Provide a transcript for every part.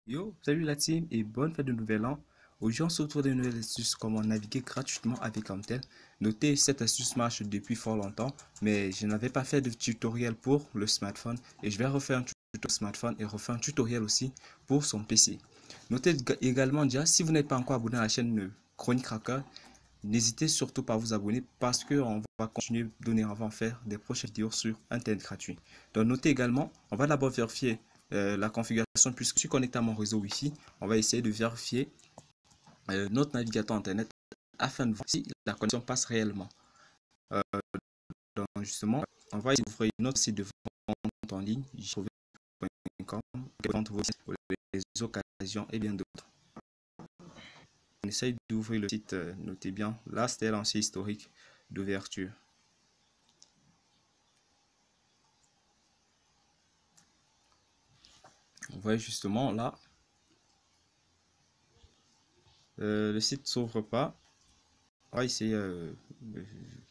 Yo, salut la team et bonne fête de nouvel an. Aujourd'hui, on se retrouve dans une nouvelle astuce comment naviguer gratuitement avec Camtel. Notez, cette astuce marche depuis fort longtemps, mais je n'avais pas fait de tutoriel pour le smartphone et je vais refaire un tutoriel smartphone et refaire un tutoriel aussi pour son PC. Notez également déjà, si vous n'êtes pas encore abonné à la chaîne Chronique Cracker, n'hésitez surtout pas à vous abonner parce qu'on va continuer dorénavant à faire des prochaines vidéos sur Internet gratuit. Donc notez également, on va d'abord vérifier la configuration puisque je suis connecté à mon réseau Wi-Fi. On va essayer de vérifier notre navigateur Internet afin de voir si la connexion passe réellement. Euh, donc justement, on va ouvrir notre site de vente en ligne, jtrouvé.com, vente pour les occasions et bien d'autres. On essaye d'ouvrir le site, notez bien, là c'était l'ancien historique d'ouverture. On voit justement là, le site ne s'ouvre pas. On va essayer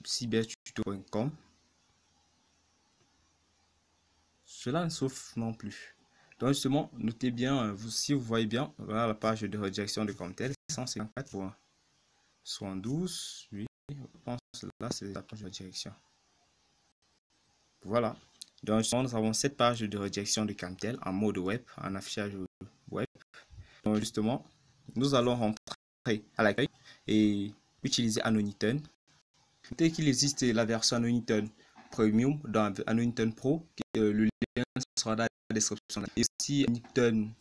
cybertuto.com. Cela ne s'ouvre non plus. Donc justement, notez bien, si vous voyez bien, voilà la page de redirection de Comtel, 154.72, oui, je pense que là c'est la page de redirection. Voilà. Donc justement, nous avons cette page de redirection de Camtel en mode web, en affichage web. Donc justement, nous allons rentrer à l'accueil et utiliser Anoniton. Notez qu'il existe la version Anoniton Premium dans Anoniton Pro, le lien sera dans la description. Et aussi Anoniton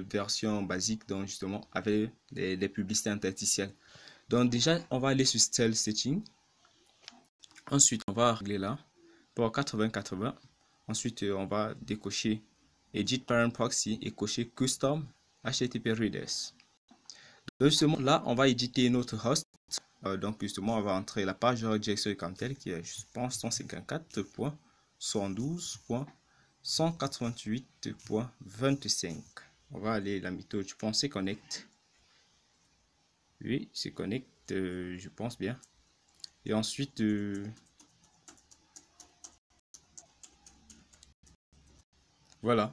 version basique, donc justement avec des publicités interstitielles. Donc déjà, on va aller sur Style Setting. Ensuite, on va régler là pour 80-80. Ensuite, on va décocher Edit Parent Proxy et cocher Custom HTTP Readers. Donc justement, là, on va éditer notre host. Donc justement, on va entrer la page de redirection de Camtel qui est, je pense, 154.112.188.25. On va aller la méthode, je pense, c'est connect. Oui, c'est connect, je pense bien. Et ensuite, voilà,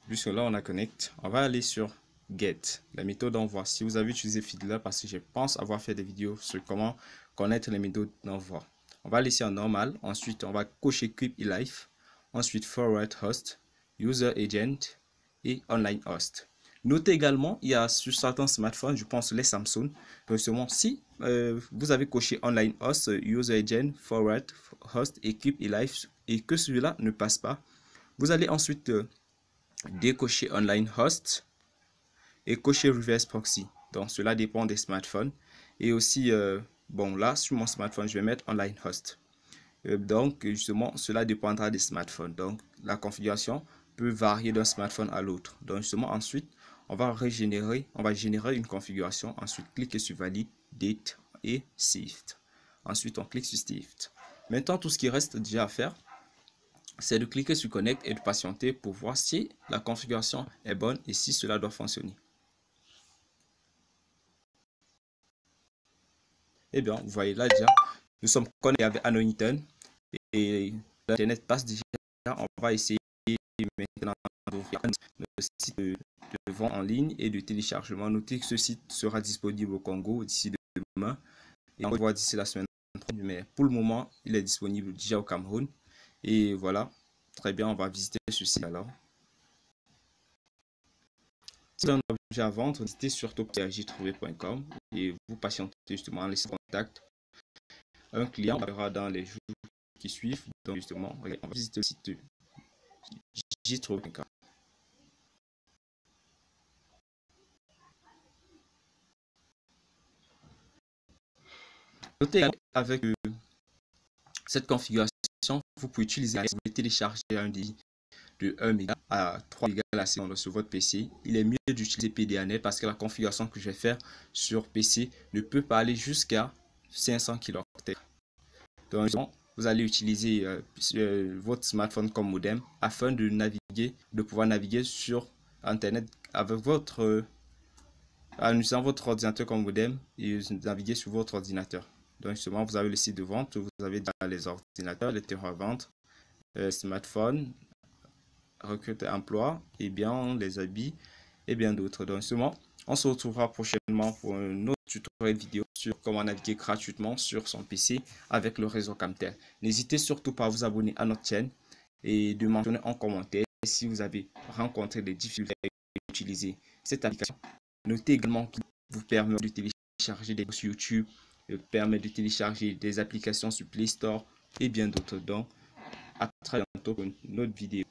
jusque là on a connect. On va aller sur get, la méthode d'envoi. Si vous avez utilisé Fiddler, parce que je pense avoir fait des vidéos sur comment connaître les méthodes d'envoi. On va laisser en normal. Ensuite, on va cocher Keep eLife. Ensuite, Forward Host, User Agent et Online Host. Notez également, il y a sur certains smartphones, je pense les Samsung. Donc justement, si vous avez coché Online Host, User Agent, Forward Host et Keep eLife et que celui-là ne passe pas, vous allez ensuite décocher Online Host et cocher Reverse Proxy. Donc cela dépend des smartphones. Et aussi, bon là sur mon smartphone, je vais mettre Online Host. Donc justement, cela dépendra des smartphones. Donc la configuration peut varier d'un smartphone à l'autre. Donc justement, ensuite, on va générer une configuration. Ensuite, cliquez sur Valide, Date et Saved. Ensuite, on clique sur Saved. Maintenant, tout ce qui reste déjà à faire, c'est de cliquer sur Connect et de patienter pour voir si la configuration est bonne et si cela doit fonctionner. Eh bien, vous voyez là déjà, nous sommes connectés avec Anoniton et l'Internet passe déjà. On va essayer maintenant d'ouvrir le site de vente en ligne et de téléchargement. Notez que ce site sera disponible au Congo d'ici demain et on va voir d'ici la semaine prochaine. Mais pour le moment, il est disponible déjà au Cameroun. Et voilà, très bien, on va visiter ce site alors. Si vous avez un objet à vendre, visitez surtout jtrouvé.com et vous patientez justement en laissant contact. Un client verra dans les jours qui suivent. Donc justement, on va visiter le site jtrouvé.com. Notez avec cette configuration, vous pouvez utiliser, vous pouvez télécharger un débit de 1 méga à 3 mégas la seconde sur votre PC. Il est mieux d'utiliser PDANet parce que la configuration que je vais faire sur PC ne peut pas aller jusqu'à 500 kHz. Donc, vous allez utiliser votre smartphone comme modem afin de pouvoir naviguer sur Internet avec en utilisant votre ordinateur comme modem et naviguer sur votre ordinateur. Donc justement, vous avez le site de vente, vous avez les ordinateurs, les terrains à vente, smartphone, recrute emploi, et bien les habits et bien d'autres. Donc, justement, on se retrouvera prochainement pour un autre tutoriel vidéo sur comment naviguer gratuitement sur son PC avec le réseau Camtel. N'hésitez surtout pas à vous abonner à notre chaîne et de mentionner en commentaire si vous avez rencontré des difficultés à utiliser cette application. Notez également qu'il vous permet de télécharger des vidéos sur YouTube, permet de télécharger des applications sur Play Store et bien d'autres. Donc, à très bientôt pour une autre vidéo.